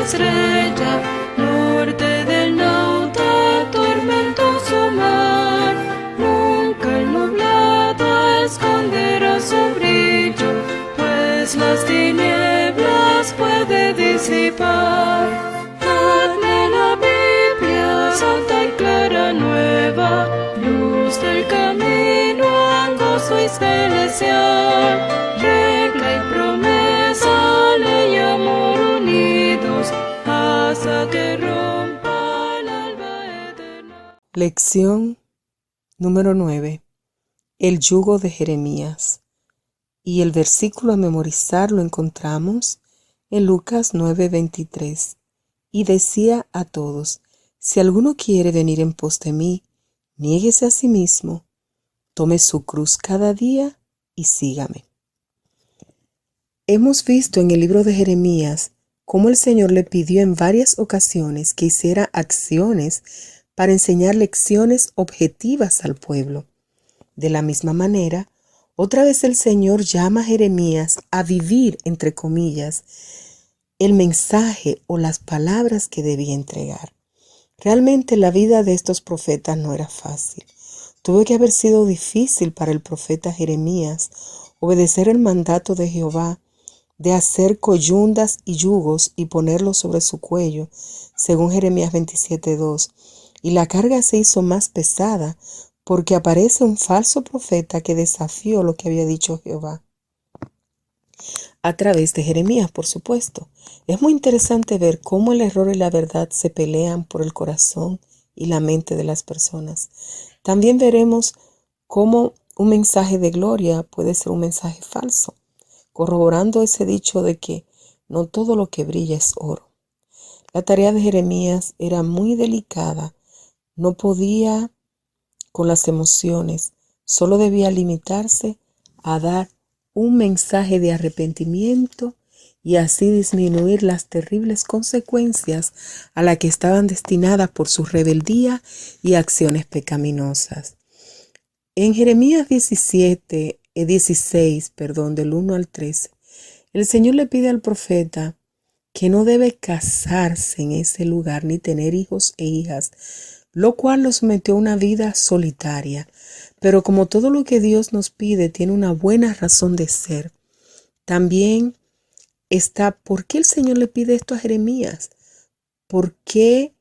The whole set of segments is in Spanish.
estrella, norte del nauta, tormentoso mar. Nunca el nublado esconderá su brillo, pues las tinieblas puede disipar. Dadle la Biblia, santa y clara nueva, luz del camino angosto y celestial. Regla y promesa, ley y amor unidos, hasta que rompa el alba eterna. Lección número 9. El yugo de Jeremías. Y el versículo a memorizar lo encontramos en Lucas 9:23. Y decía a todos: si alguno quiere venir en pos de mí, niéguese a sí mismo, tome su cruz cada día y sígame. Hemos visto en el libro de Jeremías cómo el Señor le pidió en varias ocasiones que hiciera acciones para enseñar lecciones objetivas al pueblo. De la misma manera, otra vez el Señor llama a Jeremías a vivir, entre comillas, el mensaje o las palabras que debía entregar. Realmente la vida de estos profetas no era fácil. Tuvo que haber sido difícil para el profeta Jeremías obedecer el mandato de Jehová de hacer coyundas y yugos y ponerlos sobre su cuello, según Jeremías 27:2. Y la carga se hizo más pesada porque aparece un falso profeta que desafió lo que había dicho Jehová. A través de Jeremías, por supuesto. Es muy interesante ver cómo el error y la verdad se pelean por el corazón y la mente de las personas. También veremos cómo un mensaje de gloria puede ser un mensaje falso, corroborando ese dicho de que no todo lo que brilla es oro. La tarea de Jeremías era muy delicada. No podía con las emociones, solo debía limitarse a dar un mensaje de arrepentimiento y así disminuir las terribles consecuencias a las que estaban destinadas por su rebeldía y acciones pecaminosas. En Jeremías 16, del 1 al 13, el Señor le pide al profeta que no debe casarse en ese lugar ni tener hijos e hijas, lo cual lo sometió a una vida solitaria. Pero como todo lo que Dios nos pide tiene una buena razón de ser, también está por qué el Señor le pide esto a Jeremías. ¿Por qué?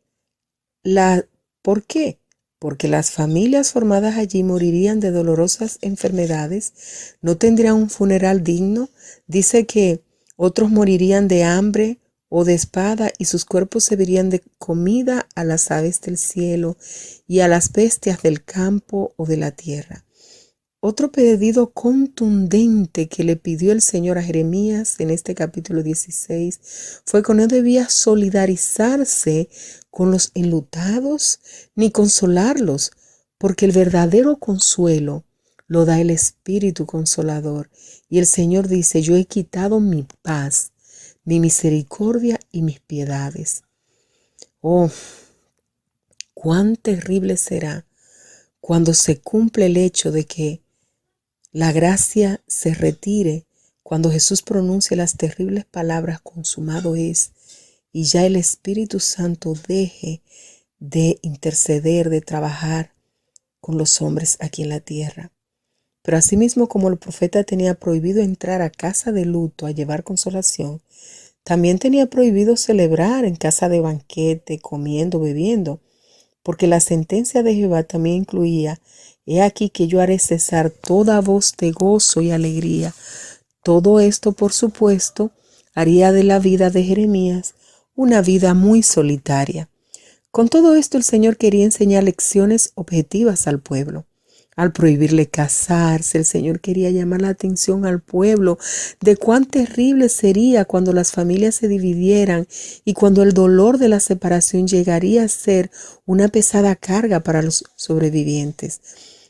¿Por qué? Porque las familias formadas allí morirían de dolorosas enfermedades, no tendrían un funeral digno. Dice que otros morirían de hambre o de espada y sus cuerpos servirían de comida a las aves del cielo y a las bestias del campo o de la tierra. Otro pedido contundente que le pidió el Señor a Jeremías en este capítulo 16 fue que no debía solidarizarse con los enlutados ni consolarlos, porque el verdadero consuelo lo da el Espíritu Consolador. Y el Señor dice: yo he quitado mi paz, mi misericordia y mis piedades. Oh, cuán terrible será cuando se cumple el hecho de que la gracia se retire, cuando Jesús pronuncia las terribles palabras consumado es, y ya el Espíritu Santo deje de interceder, de trabajar con los hombres aquí en la tierra. Pero asimismo, como el profeta tenía prohibido entrar a casa de luto a llevar consolación, también tenía prohibido celebrar en casa de banquete, comiendo, bebiendo, porque la sentencia de Jehová también incluía: he aquí que yo haré cesar toda voz de gozo y alegría. Todo esto, por supuesto, haría de la vida de Jeremías una vida muy solitaria. Con todo esto, el Señor quería enseñar lecciones objetivas al pueblo. Al prohibirle casarse, el Señor quería llamar la atención al pueblo de cuán terrible sería cuando las familias se dividieran y cuando el dolor de la separación llegaría a ser una pesada carga para los sobrevivientes.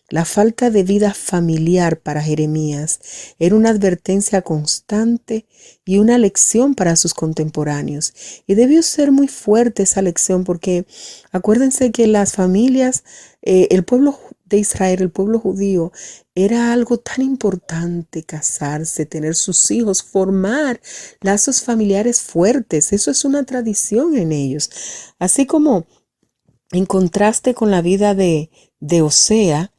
La falta de vida familiar para Jeremías era una advertencia constante y una lección para sus contemporáneos. Y debió ser muy fuerte esa lección porque acuérdense que las familias, el pueblo de Israel, el pueblo judío, era algo tan importante casarse, tener sus hijos, formar lazos familiares fuertes. Eso es una tradición en ellos. Así como en contraste con la vida de Osea,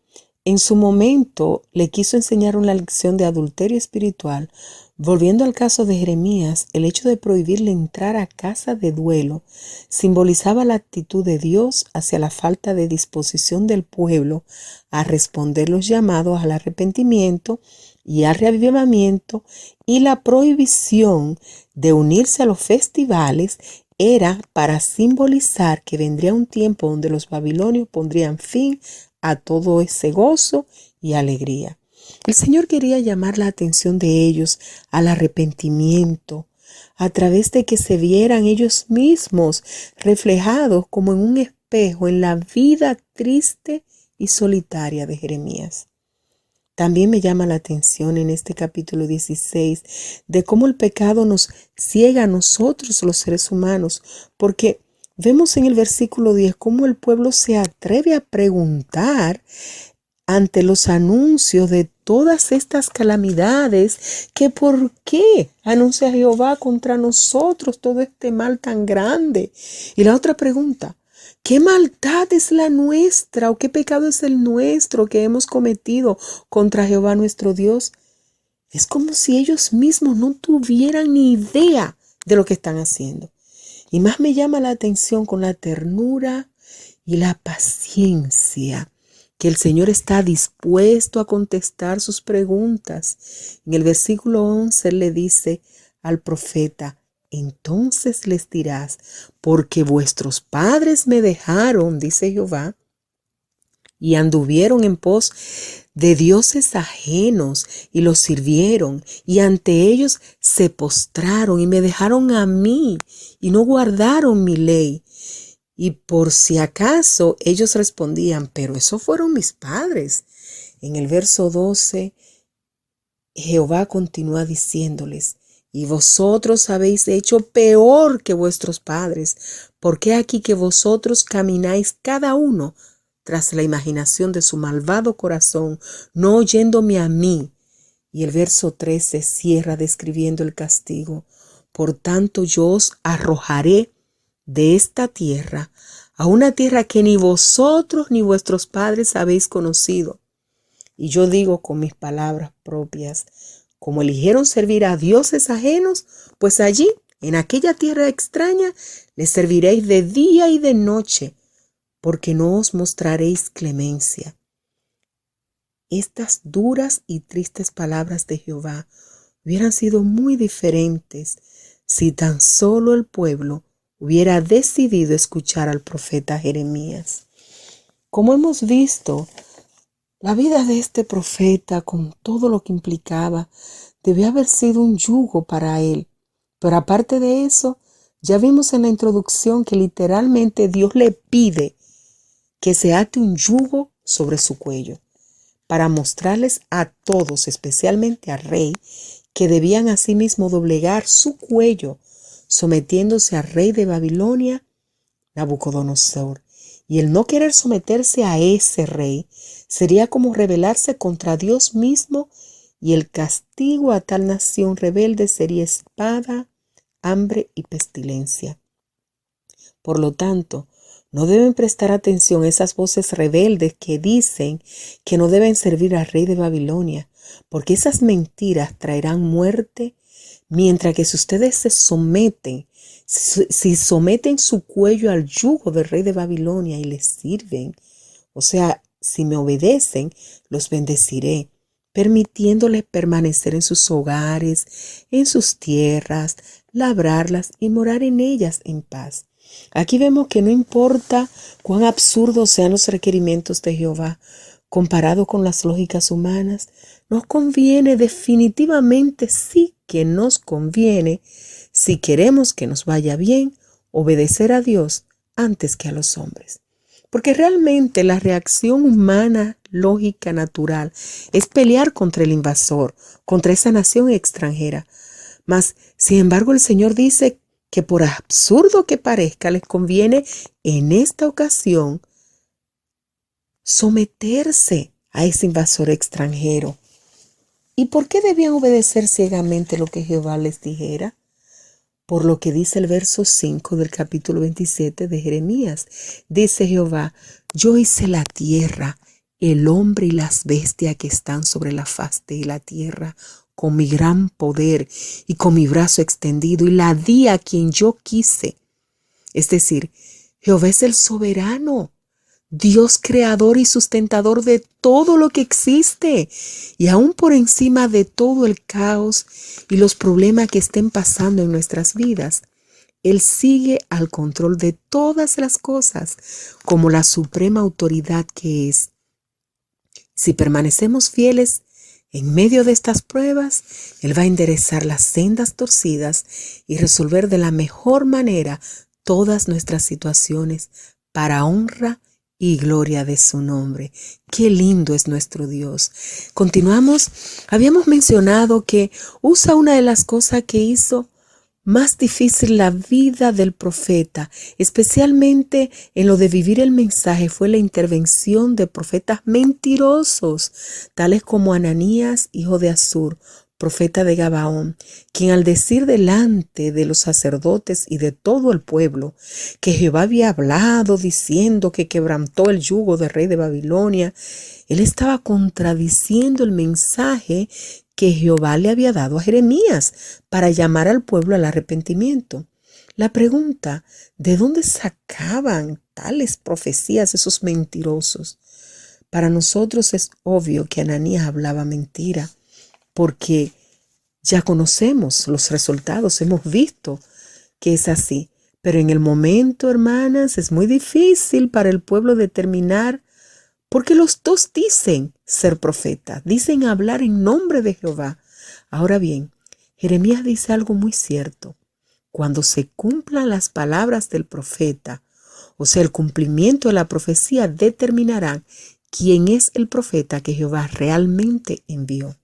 en su momento le quiso enseñar una lección de adulterio espiritual. Volviendo al caso de Jeremías, el hecho de prohibirle entrar a casa de duelo simbolizaba la actitud de Dios hacia la falta de disposición del pueblo a responder los llamados al arrepentimiento y al reavivamiento, y la prohibición de unirse a los festivales era para simbolizar que vendría un tiempo donde los babilonios pondrían fin a todo ese gozo y alegría. El Señor quería llamar la atención de ellos al arrepentimiento, a través de que se vieran ellos mismos reflejados como en un espejo en la vida triste y solitaria de Jeremías. También me llama la atención en este capítulo 16 de cómo el pecado nos ciega a nosotros los seres humanos, porque vemos en el versículo 10 cómo el pueblo se atreve a preguntar ante los anuncios de todas estas calamidades, que por qué anuncia Jehová contra nosotros todo este mal tan grande. Y la otra pregunta, ¿qué maldad es la nuestra o qué pecado es el nuestro que hemos cometido contra Jehová nuestro Dios? Es como si ellos mismos no tuvieran ni idea de lo que están haciendo. Y más me llama la atención con la ternura y la paciencia que el Señor está dispuesto a contestar sus preguntas. En el versículo 11 le dice al profeta: entonces les dirás, porque vuestros padres me dejaron, dice Jehová, y anduvieron en pos de dioses ajenos y los sirvieron, y ante ellos se postraron y me dejaron a mí y no guardaron mi ley. Y por si acaso ellos respondían, pero esos fueron mis padres. En el verso 12, Jehová continúa diciéndoles: y vosotros habéis hecho peor que vuestros padres, porque aquí que vosotros camináis cada uno tras la imaginación de su malvado corazón, no oyéndome a mí. Y el verso 13 cierra describiendo el castigo: por tanto yo os arrojaré de esta tierra a una tierra que ni vosotros ni vuestros padres habéis conocido. Y yo digo con mis palabras propias, como eligieron servir a dioses ajenos, pues allí, en aquella tierra extraña, les serviréis de día y de noche, porque no os mostraréis clemencia. Estas duras y tristes palabras de Jehová hubieran sido muy diferentes si tan solo el pueblo hubiera decidido escuchar al profeta Jeremías. Como hemos visto, la vida de este profeta, con todo lo que implicaba, debió haber sido un yugo para él. Pero aparte de eso, ya vimos en la introducción que literalmente Dios le pide que se ate un yugo sobre su cuello, para mostrarles a todos, especialmente al rey, que debían asimismo doblegar su cuello, sometiéndose al rey de Babilonia, Nabucodonosor. Y el no querer someterse a ese rey sería como rebelarse contra Dios mismo, y el castigo a tal nación rebelde sería espada, hambre y pestilencia. Por lo tanto, no deben prestar atención a esas voces rebeldes que dicen que no deben servir al rey de Babilonia, porque esas mentiras traerán muerte, mientras que si ustedes se someten, si someten su cuello al yugo del rey de Babilonia y les sirven, o sea, si me obedecen, los bendeciré, permitiéndoles permanecer en sus hogares, en sus tierras, labrarlas y morar en ellas en paz. Aquí vemos que no importa cuán absurdos sean los requerimientos de Jehová, comparado con las lógicas humanas, nos conviene, definitivamente sí que nos conviene, si queremos que nos vaya bien, obedecer a Dios antes que a los hombres. Porque realmente la reacción humana, lógica, natural, es pelear contra el invasor, contra esa nación extranjera. Mas, sin embargo, el Señor dice que por absurdo que parezca, les conviene en esta ocasión someterse a ese invasor extranjero. ¿Y por qué debían obedecer ciegamente lo que Jehová les dijera? Por lo que dice el verso 5 del capítulo 27 de Jeremías. Dice Jehová: yo hice la tierra, el hombre y las bestias que están sobre la faz de la tierra, con mi gran poder y con mi brazo extendido, y la di a quien yo quise. Es decir, Jehová es el soberano, Dios creador y sustentador de todo lo que existe, y aún por encima de todo el caos y los problemas que estén pasando en nuestras vidas, Él sigue al control de todas las cosas como la suprema autoridad que es. Si permanecemos fieles en medio de estas pruebas, Él va a enderezar las sendas torcidas y resolver de la mejor manera todas nuestras situaciones para honra y gloria de su nombre. Qué lindo es nuestro Dios. Continuamos. Habíamos mencionado que usa una de las cosas que hizo más difícil la vida del profeta, especialmente en lo de vivir el mensaje, fue la intervención de profetas mentirosos, tales como Ananías, hijo de Azur, profeta de Gabaón, quien al decir delante de los sacerdotes y de todo el pueblo que Jehová había hablado diciendo que quebrantó el yugo del rey de Babilonia, él estaba contradiciendo el mensaje que Jehová le había dado a Jeremías para llamar al pueblo al arrepentimiento. La pregunta: ¿de dónde sacaban tales profecías esos mentirosos? Para nosotros es obvio que Ananías hablaba mentira, porque ya conocemos los resultados, hemos visto que es así. Pero en el momento, hermanas, es muy difícil para el pueblo determinar, porque los dos dicen ser profetas, dicen hablar en nombre de Jehová. Ahora bien, Jeremías dice algo muy cierto. Cuando se cumplan las palabras del profeta, o sea, el cumplimiento de la profecía, determinarán quién es el profeta que Jehová realmente envió.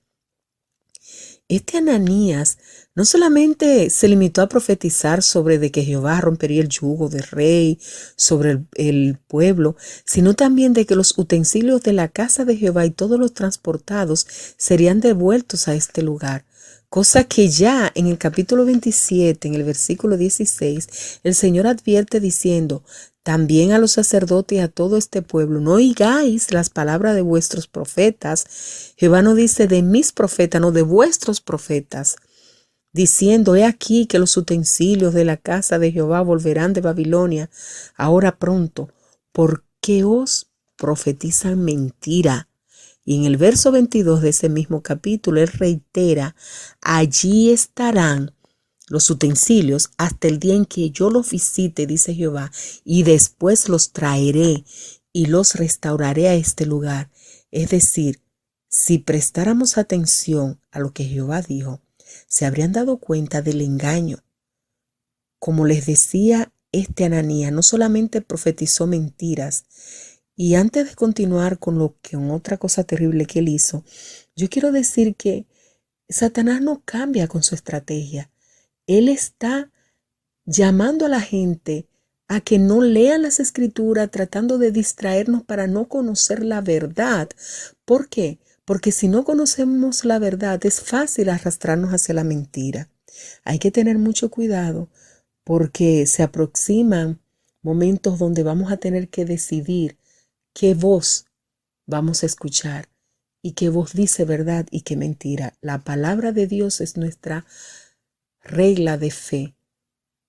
Este Ananías no solamente se limitó a profetizar sobre de que Jehová rompería el yugo del rey sobre el pueblo, sino también de que los utensilios de la casa de Jehová y todos los transportados serían devueltos a este lugar. Cosa que ya en el capítulo 27, en el versículo 16, el Señor advierte diciendo: también a los sacerdotes y a todo este pueblo, no oigáis las palabras de vuestros profetas. Jehová no dice de mis profetas, no, de vuestros profetas, diciendo: he aquí que los utensilios de la casa de Jehová volverán de Babilonia ahora pronto, porque os profetizan mentira. Y en el verso 22 de ese mismo capítulo, él reitera: allí estarán los utensilios hasta el día en que yo los visite, dice Jehová, y después los traeré y los restauraré a este lugar. Es decir, si prestáramos atención a lo que Jehová dijo, se habrían dado cuenta del engaño. Como les decía, este Ananías no solamente profetizó mentiras. Y antes de continuar con otra cosa terrible que él hizo, yo quiero decir que Satanás no cambia con su estrategia. Él está llamando a la gente a que no lean las escrituras, tratando de distraernos para no conocer la verdad. ¿Por qué? Porque si no conocemos la verdad, es fácil arrastrarnos hacia la mentira. Hay que tener mucho cuidado porque se aproximan momentos donde vamos a tener que decidir qué voz vamos a escuchar y qué voz dice verdad y qué mentira. La palabra de Dios es nuestra regla de fe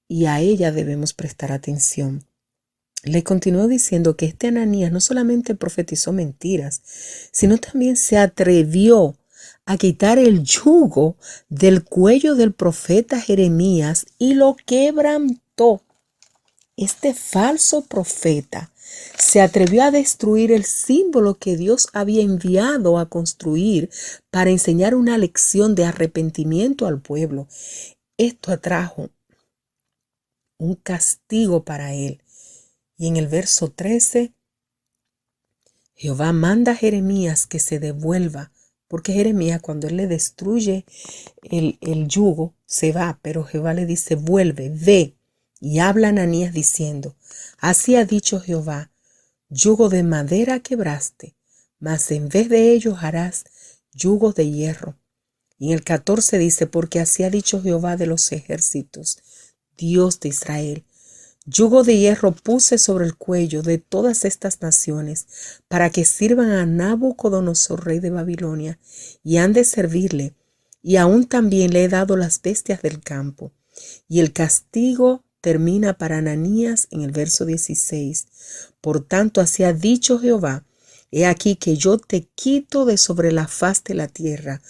y a ella debemos prestar atención. Le continuó diciendo que este Ananías no solamente profetizó mentiras, sino también se atrevió a quitar el yugo del cuello del profeta Jeremías y lo quebrantó. Este falso profeta se atrevió a destruir el símbolo que Dios había enviado a construir para enseñar una lección de arrepentimiento al pueblo. Esto atrajo un castigo para él. Y en el verso 13, Jehová manda a Jeremías que se devuelva, porque Jeremías, cuando él le destruye el yugo, se va, pero Jehová le dice: vuelve, ve, y habla a Ananías diciendo: así ha dicho Jehová, yugo de madera quebraste, mas en vez de ellos harás yugos de hierro. Y en el 14 dice, porque así ha dicho Jehová de los ejércitos, Dios de Israel: yugo de hierro puse sobre el cuello de todas estas naciones, para que sirvan a Nabucodonosor, rey de Babilonia, y han de servirle, y aún también le he dado las bestias del campo. Y el castigo termina para Ananías en el verso 16. Por tanto, así ha dicho Jehová: he aquí que yo te quito de sobre la faz de la tierra.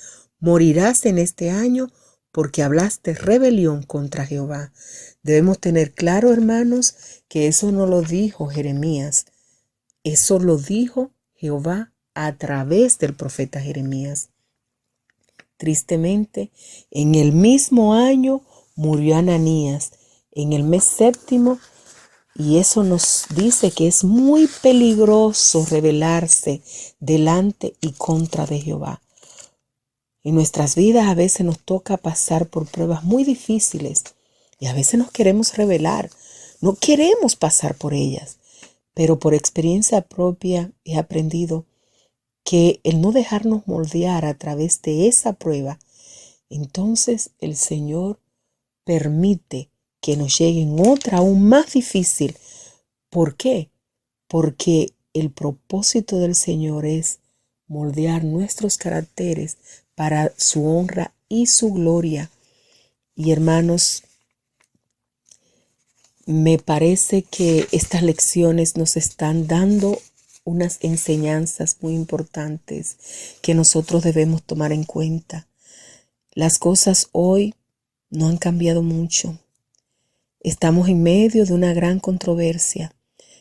Morirás en este año, porque hablaste rebelión contra Jehová. Debemos tener claro, hermanos, que eso no lo dijo Jeremías. Eso lo dijo Jehová a través del profeta Jeremías. Tristemente, en el mismo año murió Ananías, en el mes séptimo, y eso nos dice que es muy peligroso rebelarse delante y contra de Jehová. En nuestras vidas a veces nos toca pasar por pruebas muy difíciles y a veces nos queremos rebelar, no queremos pasar por ellas, pero por experiencia propia he aprendido que el no dejarnos moldear a través de esa prueba, entonces el Señor permite que nos lleguen otra aún más difícil. ¿Por qué? Porque el propósito del Señor es moldear nuestros caracteres para su honra y su gloria. Y hermanos, me parece que estas lecciones nos están dando unas enseñanzas muy importantes que nosotros debemos tomar en cuenta. Las cosas hoy no han cambiado mucho. Estamos en medio de una gran controversia.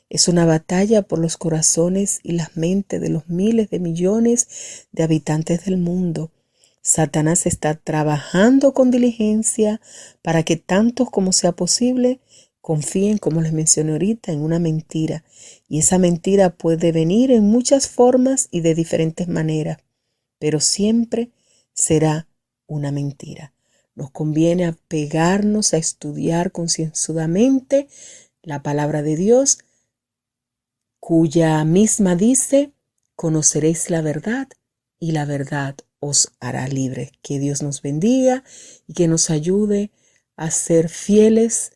Es una batalla por los corazones y las mentes de los miles de millones de habitantes del mundo. Satanás está trabajando con diligencia para que tantos como sea posible confíen, como les mencioné ahorita, en una mentira. Y esa mentira puede venir en muchas formas y de diferentes maneras, pero siempre será una mentira. Nos conviene apegarnos a estudiar concienzudamente la palabra de Dios, cuya misma dice: conoceréis la verdad y la verdad os hará libre. Que Dios nos bendiga y que nos ayude a ser fieles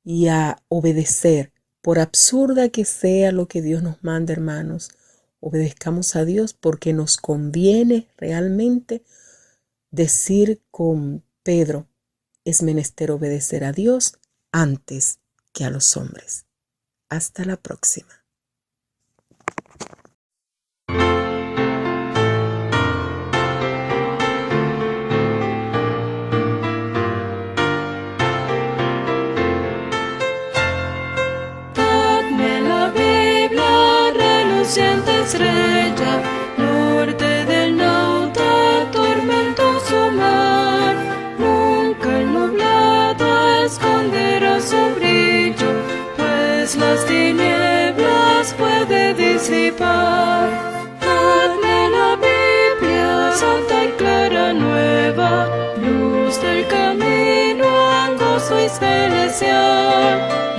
y a obedecer, por absurda que sea lo que Dios nos manda, hermanos. Obedezcamos a Dios porque nos conviene realmente decir con Pedro: es menester obedecer a Dios antes que a los hombres. Hasta la próxima. Dadme la Biblia, reluciente estrella, norte del nauta, tormentoso mar. Nunca el nublado esconderá su brillo, pues las tinieblas puede disipar. Dadme la Biblia, santa y clara nueva, luz del camino angosto y celestial.